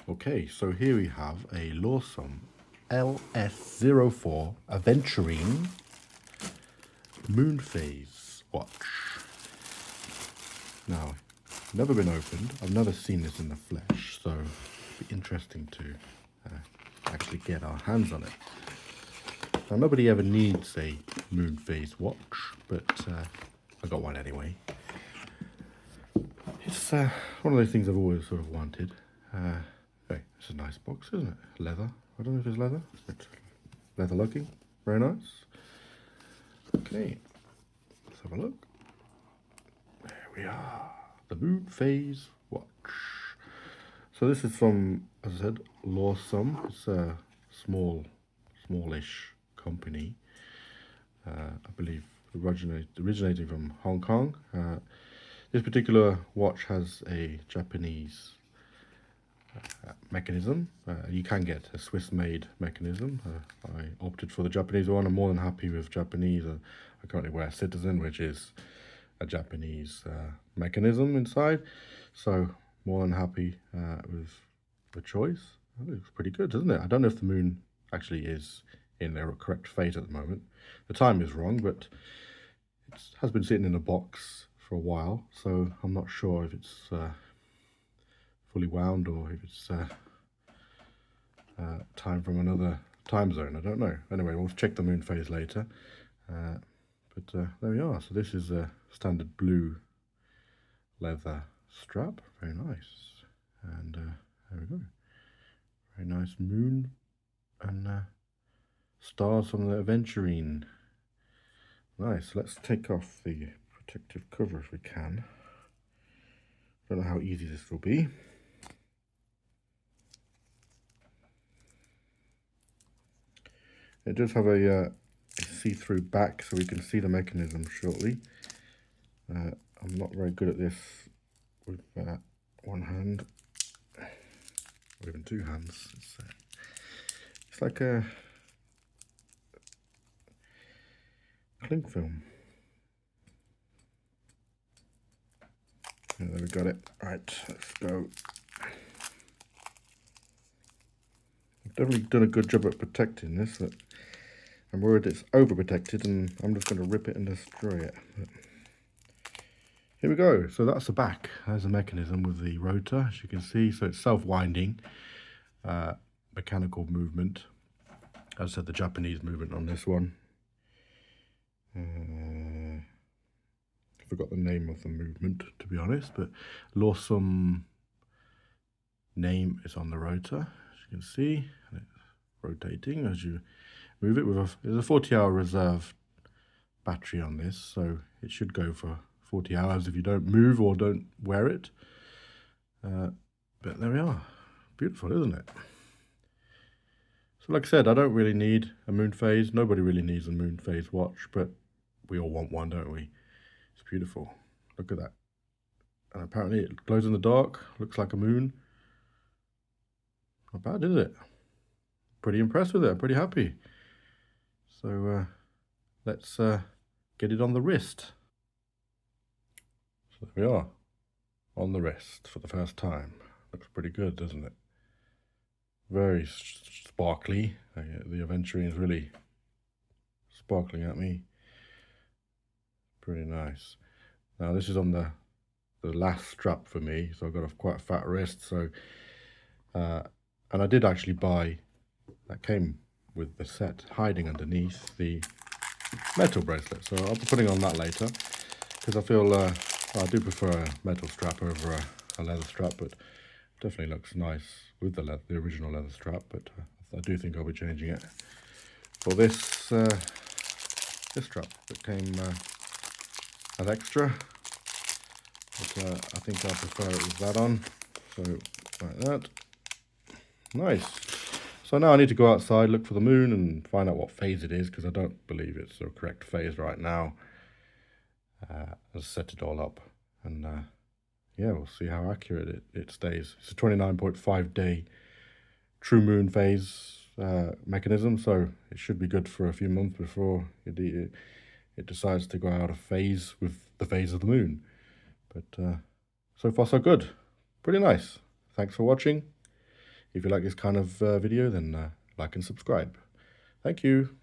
Okay, so here we have a Loresum LS04 Aventurine moon phase watch. Now, never been opened. I've never seen this in the flesh, so it'd be interesting to actually get our hands on it. Now, nobody ever needs a moon phase watch, but I got one anyway. It's one of those things I've always sort of wanted. Hey, it's a nice box, isn't it? Leather. I don't know if it's leather. It's leather looking. Very nice. Okay, let's have a look. There we are. The moon phase watch. So this is from, as I said, Loresum. It's a smallish company. I believe originating from Hong Kong. This particular watch has a Japanese mechanism. You can get a Swiss-made mechanism. I opted for the Japanese one. I'm more than happy with Japanese. I currently wear Citizen, which is a Japanese mechanism inside. So more than happy with the choice. It looks pretty good, doesn't it? I don't know if the moon actually is in their correct phase at the moment. The time is wrong, but it has been sitting in a box for a while, so I'm not sure if it's fully wound or if it's time from another time zone. I don't know. Anyway, we'll check the moon phase later. But there we are. So this is a standard blue leather strap. Very nice. And there we go. Very nice moon and stars from the Aventurine. Nice. Let's take off the protective cover if we can. Don't know how easy this will be. It does have a see-through back, so we can see the mechanism shortly. I'm not very good at this with one hand, or even two hands. It's like a cling film. Yeah, there we got it. Right, let's go. I've definitely done a good job at protecting this. But I'm worried it's overprotected and I'm just going to rip it and destroy it. But here we go. So that's the back. There's a mechanism with the rotor, as you can see. So it's self-winding, mechanical movement. As I said, the Japanese movement on this one. I forgot the name of the movement, to be honest, but Loresum name is on the rotor, as you can see. And it's rotating as you move it. There's a 40-hour reserve battery on this, so it should go for 40 hours if you don't move or don't wear it. But there we are. Beautiful, isn't it? So like I said, I don't really need a moon phase. Nobody really needs a moon phase watch, but we all want one, don't we? It's beautiful. Look at that. And apparently it glows in the dark. Looks like a moon. Not bad, is it? Pretty impressed with it. I'm pretty happy. So let's get it on the wrist. So there we are. On the wrist for the first time. Looks pretty good, doesn't it? Very sparkly. The Aventurine is really sparkling at me. Pretty nice. Now this is on the last strap for me, so I've got quite a fat wrist. So, and I did actually buy, that came with the set hiding underneath, the metal bracelet. So I'll be putting on that later because I feel I do prefer a metal strap over a leather strap, but definitely looks nice with the original leather strap. But I do think I'll be changing it for this strap that came as extra. But I think I prefer it with that on. So like that. Nice. So now I need to go outside, look for the moon and find out what phase it is, because I don't believe it's the correct phase right now. I'll set it all up and yeah, we'll see how accurate it stays. It's a 29.5 day true moon phase mechanism, so it should be good for a few months before it decides to go out of phase with the phase of the moon. But so far so good. Pretty nice. Thanks for watching. If you like this kind of video, then like and subscribe. Thank you.